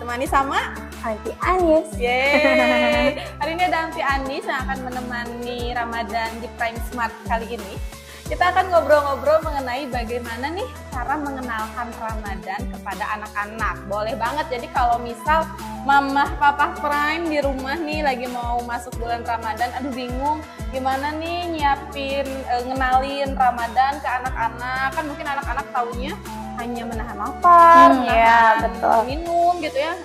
ditemani sama Aunty Anis. Yeay. Hari ini ada Aunty Anis yang akan menemani Ramadan di Prime Smart kali ini. Kita akan ngobrol-ngobrol mengenai bagaimana nih cara mengenalkan Ramadan kepada anak-anak. Boleh banget, jadi kalau misal Mama Papa Prime di rumah nih lagi mau masuk bulan Ramadan, aduh bingung gimana nih nyiapin, ngenalin Ramadan ke anak-anak. Kan mungkin anak-anak taunya hanya menahan lapar, Iya, betul. minum gitu ya,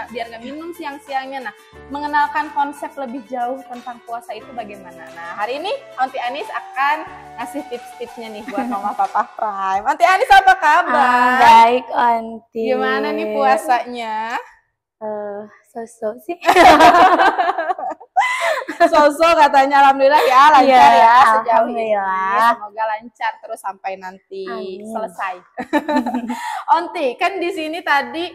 biar nggak minum siang-siangnya. Nah, mengenalkan konsep lebih jauh tentang puasa itu bagaimana? Nah, hari ini Aunty Anis akan ngasih tips-tipsnya nih buat Mama Papa Prime. Aunty Anis apa kabar? Baik, Aunty. Gimana nih puasanya? So-so sih. Sosok katanya alhamdulillah ya lancar ya sejauh ini. Alhamdulillah. Semoga lancar terus sampai nanti Amin. selesai. Onti, kan di sini tadi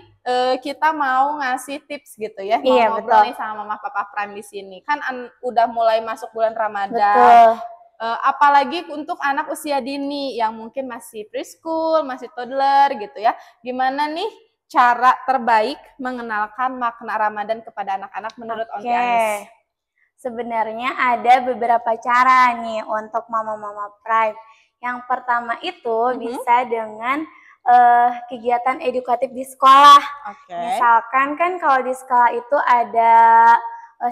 kita mau ngasih tips gitu ya, mau Iya, ngobrol betul. nih sama Mama Papa Prime di sini. Kan udah mulai masuk bulan Ramadan. Betul. Apalagi untuk anak usia dini yang mungkin masih preschool, masih toddler gitu ya. Gimana nih cara terbaik mengenalkan makna Ramadan kepada anak-anak menurut Aunty Anis? Sebenarnya ada beberapa cara nih untuk mama-mama Prime. Yang pertama itu bisa dengan kegiatan edukatif di sekolah. Oke. Misalkan kan kalau di sekolah itu ada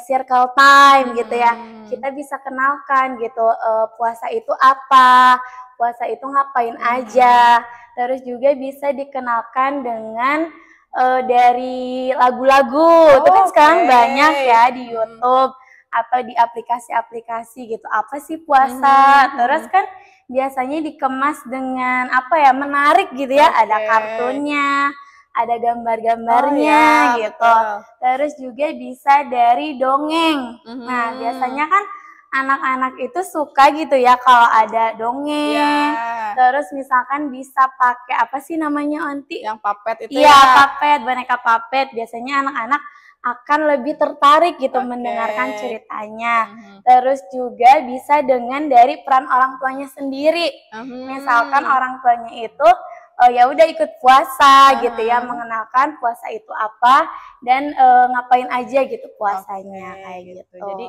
circle time gitu ya. Kita bisa kenalkan gitu puasa itu apa, puasa itu ngapain aja. Terus juga bisa dikenalkan dengan dari lagu-lagu. Itu kan sekarang banyak ya di YouTube atau di aplikasi-aplikasi gitu. Apa sih puasa? Terus kan biasanya dikemas dengan apa ya, menarik gitu ya. Ada kartunnya, ada gambar-gambarnya gitu. Betul. Terus juga bisa dari dongeng. Nah, biasanya kan anak-anak itu suka gitu ya kalau ada dongeng. Terus misalkan bisa pakai apa sih namanya, Aunty? Yang papet itu Iya, papet, boneka papet. Biasanya anak-anak akan lebih tertarik gitu mendengarkan ceritanya. Terus juga bisa dengan dari peran orang tuanya sendiri. Misalkan orang tuanya itu ya udah ikut puasa gitu ya, mengenalkan puasa itu apa dan ngapain aja gitu puasanya kayak gitu. Jadi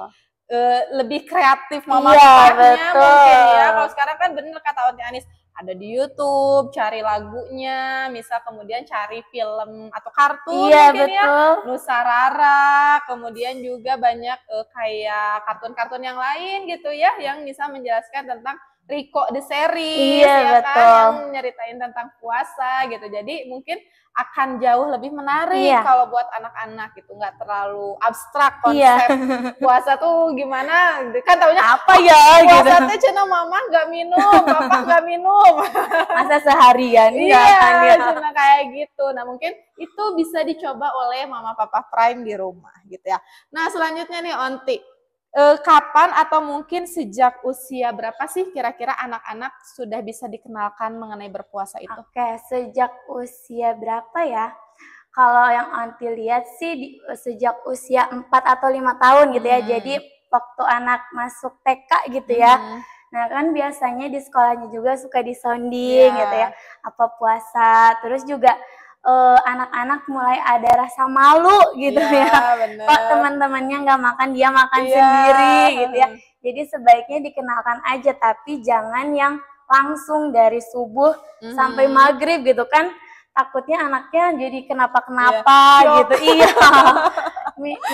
lebih kreatif mama Iya, papanya betul. mungkin ya. Kalau sekarang kan bener kata Aunty Anis, ada di YouTube, cari lagunya, misal kemudian cari film atau kartun mungkin ya, Nusa Rara, kemudian juga banyak kayak kartun-kartun yang lain gitu ya, yang bisa menjelaskan tentang Rico the Series, ya kan, yang nyeritain tentang puasa gitu. Jadi mungkin akan jauh lebih menarik kalau buat anak-anak gitu, nggak terlalu abstrak konsep puasa tuh gimana, kan taunya apa ya puasa tuh cina mama nggak minum, papa nggak minum, masa seharian cuma kayak gitu. Nah mungkin itu bisa dicoba oleh mama papa Prime di rumah gitu ya. Nah selanjutnya nih Aunty, kapan atau mungkin sejak usia berapa sih kira-kira anak-anak sudah bisa dikenalkan mengenai berpuasa itu? Oke, sejak usia berapa ya? Kalau yang Aunty lihat sih sejak usia 4 atau 5 tahun gitu ya. Jadi waktu anak masuk TK gitu ya. Nah kan biasanya di sekolahnya juga suka disounding gitu ya. Apa puasa, terus juga anak-anak mulai ada rasa malu gitu ya. Kok teman-temannya nggak makan, dia makan sendiri gitu ya. Jadi sebaiknya dikenalkan aja, tapi jangan yang langsung dari subuh sampai maghrib gitu kan. Takutnya anaknya jadi kenapa-kenapa gitu. Iya.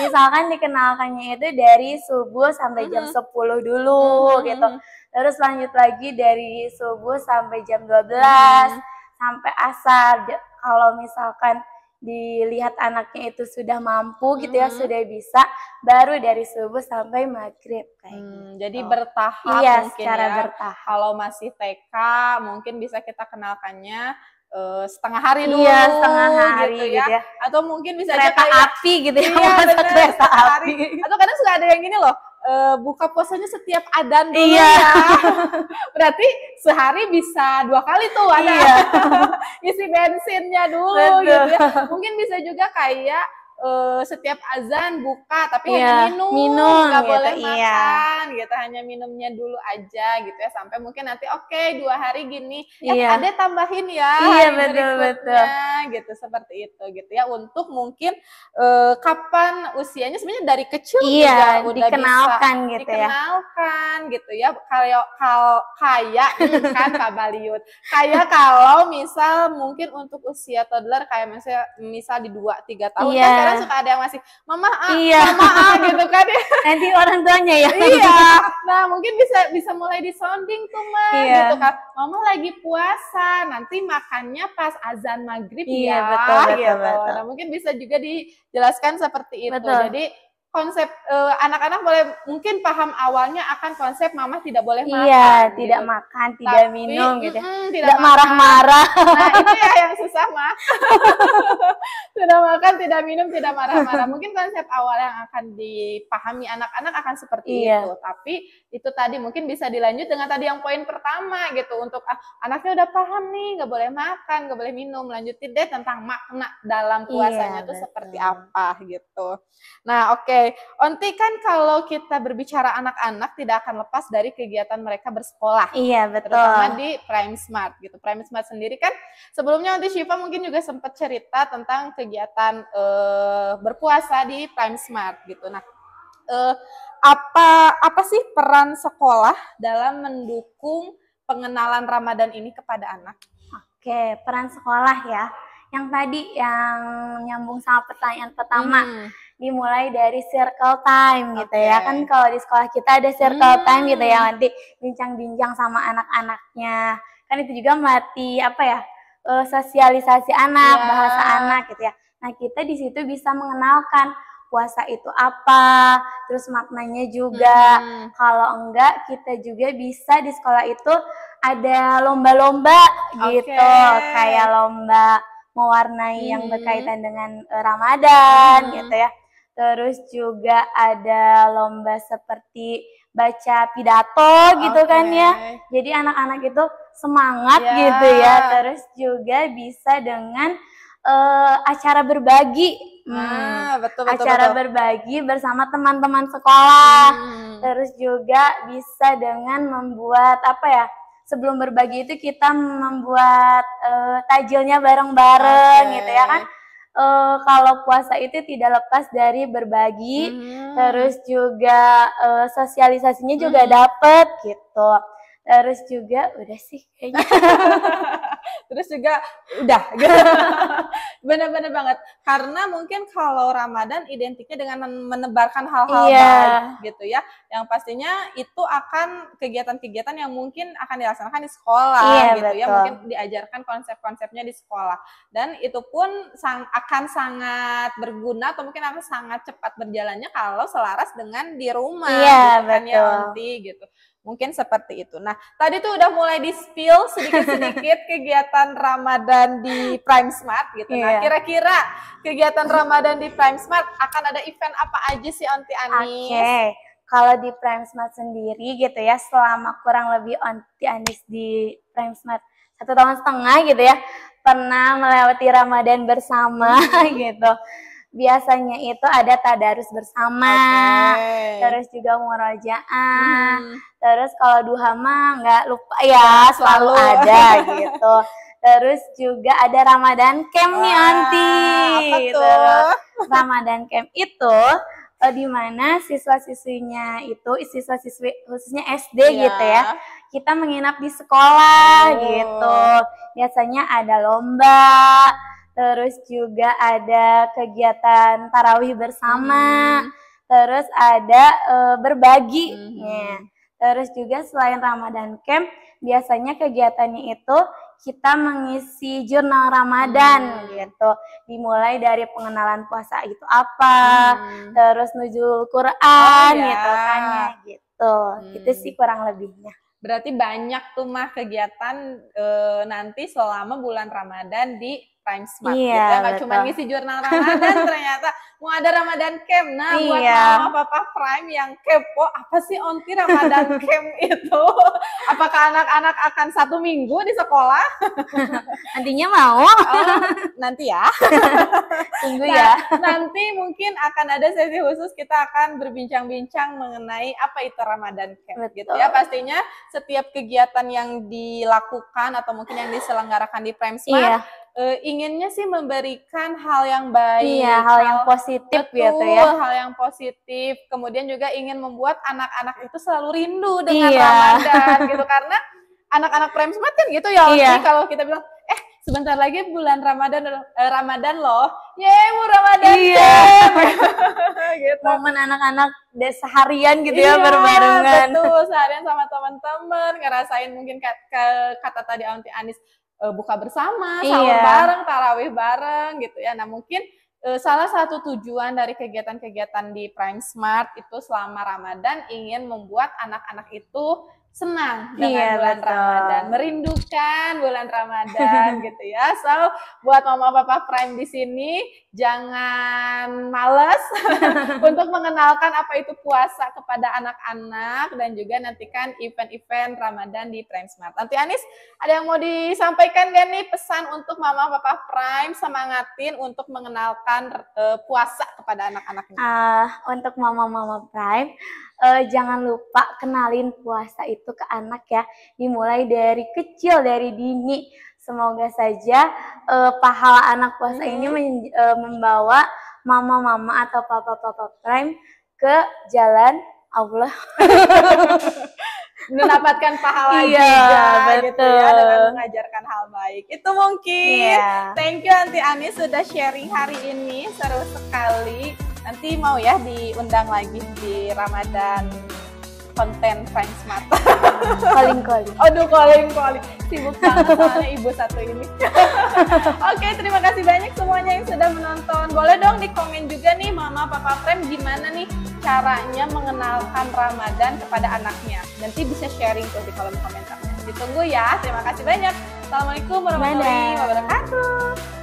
Misalkan dikenalkannya itu dari subuh sampai jam 10 dulu gitu. Terus lanjut lagi dari subuh sampai jam 12 sampai asar. Kalau misalkan dilihat anaknya itu sudah mampu gitu ya, sudah bisa, baru dari subuh sampai maghrib kayak gitu. Jadi bertahap mungkin secara ya. bertahap. Kalau masih TK mungkin bisa kita kenalkannya setengah hari dulu, setengah hari gitu ya. Atau mungkin bisa kereta api gitu ya, kereta api. Atau kadang suka ada yang gini loh, buka puasanya setiap adzan dulu ya. Berarti sehari bisa 2 kali tuh ada isi bensinnya dulu gitu ya. Mungkin bisa juga kayak setiap azan buka tapi hanya minum nggak gitu, boleh makan gitu, hanya minumnya dulu aja gitu ya, sampai mungkin nanti 2 hari gini ada tambahin ya hari berikutnya gitu, seperti itu gitu ya, untuk mungkin kapan usianya sebenarnya dari kecil juga udah dikenalkan bisa gitu dikenalkan gitu ya, kayak kan Kak Baliut, kayak kalau misal mungkin untuk usia toddler kayak misal di 2-3 tahun kan kadang suka ada yang masih mama gitu kan ya. Nanti orang tuanya ya. Nah mungkin bisa mulai disounding tuh gitu kan, mama lagi puasa, nanti makannya pas azan maghrib betul. Nah mungkin bisa juga dijelaskan seperti itu. Jadi konsep anak-anak boleh mungkin paham awalnya akan konsep mama tidak boleh makan, tidak makan, tidak minum gitu, tidak marah-marah. Nah itu ya yang susah mah. Tidak makan, tidak minum, tidak marah-marah. Mungkin konsep awal yang akan dipahami anak-anak akan seperti itu. Tapi itu tadi mungkin bisa dilanjut dengan tadi yang poin pertama gitu, untuk anaknya udah paham nih nggak boleh makan, nggak boleh minum, lanjutin deh tentang makna dalam puasanya tuh seperti apa gitu. Nah Onti, kan kalau kita berbicara anak-anak tidak akan lepas dari kegiatan mereka bersekolah. Terutama di Prime Smart gitu. Prime Smart sendiri kan sebelumnya Onti Syifa mungkin juga sempat cerita tentang kegiatan berpuasa di Prime Smart gitu. Nah, apa sih peran sekolah dalam mendukung pengenalan Ramadan ini kepada anak? Peran sekolah ya. Yang tadi yang nyambung sama pertanyaan pertama, dimulai dari circle time gitu ya. Kan kalau di sekolah kita ada circle time gitu ya, nanti bincang-bincang sama anak-anaknya. Kan itu juga melatih sosialisasi anak, bahasa anak gitu ya. Nah, kita di situ bisa mengenalkan puasa itu apa, terus maknanya juga. Kalau enggak, kita juga bisa di sekolah itu ada lomba-lomba gitu, kayak lomba mewarnai yang berkaitan dengan Ramadan gitu ya. Terus juga ada lomba seperti baca pidato gitu kan ya. Jadi anak-anak itu semangat gitu ya. Terus juga bisa dengan acara berbagi. Acara berbagi bersama teman-teman sekolah. Terus juga bisa dengan membuat sebelum berbagi itu kita membuat tajilnya bareng-bareng gitu ya kan. Kalau puasa itu tidak lepas dari berbagi, terus juga sosialisasinya juga dapet gitu. Terus juga udah sih kayaknya. Terus juga udah gitu. Bener-bener banget, karena mungkin kalau Ramadan identiknya dengan menebarkan hal-hal baik gitu ya, yang pastinya itu akan kegiatan-kegiatan yang mungkin akan dilaksanakan di sekolah gitu ya, mungkin diajarkan konsep-konsepnya di sekolah, dan itu pun akan sangat berguna atau mungkin akan sangat cepat berjalannya kalau selaras dengan di rumah gitu kan ya Onti gitu. Mungkin seperti itu. Nah, tadi tuh udah mulai di-spill sedikit-sedikit kegiatan Ramadan di Prime Smart gitu. Nah, kira-kira kegiatan Ramadan di Prime Smart akan ada event apa aja sih Onti Anis? Kalau di Prime Smart sendiri gitu ya, selama kurang lebih Onti Anis di Prime Smart 1,5 tahun gitu ya, pernah melewati Ramadan bersama gitu. Biasanya itu ada tadarus bersama, terus juga murojaah, terus kalau duha mah nggak lupa ya, selalu ada gitu. Terus juga ada Ramadan Camp nih Anti. Gitu. Ramadan Camp itu di mana siswa-siswinya itu, siswa-siswi khususnya SD gitu ya, kita menginap di sekolah gitu. Biasanya ada lomba, terus juga ada kegiatan tarawih bersama, terus ada berbagi. Terus juga selain Ramadan Camp, biasanya kegiatannya itu kita mengisi jurnal Ramadan gitu. Dimulai dari pengenalan puasa itu apa, terus nuzul Quran gitu kan ya gitu. Itu sih kurang lebihnya. Berarti banyak tuh mah kegiatan nanti selama bulan Ramadan di Prime Smart gitu ya, nggak cuma ngisi jurnal Ramadan ternyata, mau ada Ramadan Camp. Nah, buat mama papa Prime yang kepo, apa sih Onti Ramadan Camp itu? Apakah anak-anak akan 1 minggu di sekolah? Nantinya mau? Oh, nanti ya. Tunggu ya. Nanti mungkin akan ada sesi khusus, kita akan berbincang-bincang mengenai apa itu Ramadan Camp. Gitu ya. Pastinya setiap kegiatan yang dilakukan atau mungkin yang diselenggarakan di Prime Smart, inginnya sih memberikan hal yang baik, hal yang positif. Betul, gitu ya, hal yang positif. Kemudian juga ingin membuat anak-anak itu selalu rindu dengan Ramadan gitu, karena anak-anak Prime Smart kan gitu ya. Kalau kita bilang sebentar lagi bulan Ramadan loh, mau Ramadan gitu. Momen anak-anak seharian gitu ya, berbarengan. Betul, seharian sama teman-teman, ngerasain mungkin kata tadi Aunty Anis, buka bersama, sahur bareng, tarawih bareng gitu ya. Nah mungkin salah satu tujuan dari kegiatan-kegiatan di Prime Smart itu selama Ramadan ingin membuat anak-anak itu senang dengan bulan Ramadan, merindukan bulan Ramadan gitu ya. So, buat mama papa Prime di sini jangan males untuk mengenalkan apa itu puasa kepada anak-anak, dan juga nantikan event-event Ramadan di Prime Smart. Nanti Anis, ada yang mau disampaikan gak nih pesan untuk mama papa Prime, semangatin untuk mengenalkan puasa kepada anak-anak? Untuk mama-mama Prime, jangan lupa kenalin puasa itu ke anak ya, dimulai dari kecil, dari dini. Semoga saja pahala anak puasa ini membawa mama-mama atau papa-papa Prime ke jalan Allah. Mendapatkan pahala juga gitu ya, dengan mengajarkan hal baik. Itu mungkin. Thank you Aunty Anis sudah sharing hari ini, seru sekali. Nanti mau ya diundang lagi di Ramadan konten Prime Smart. Calling. Aduh, calling. Sibuk banget soalnya ibu satu ini. Oke, terima kasih banyak semuanya yang sudah menonton. Boleh dong di komen juga nih mama papa Prime, gimana nih caranya mengenalkan Ramadan kepada anaknya. Nanti bisa sharing tuh di kolom komentarnya. Ditunggu ya. Terima kasih banyak. Assalamualaikum warahmatullahi wabarakatuh.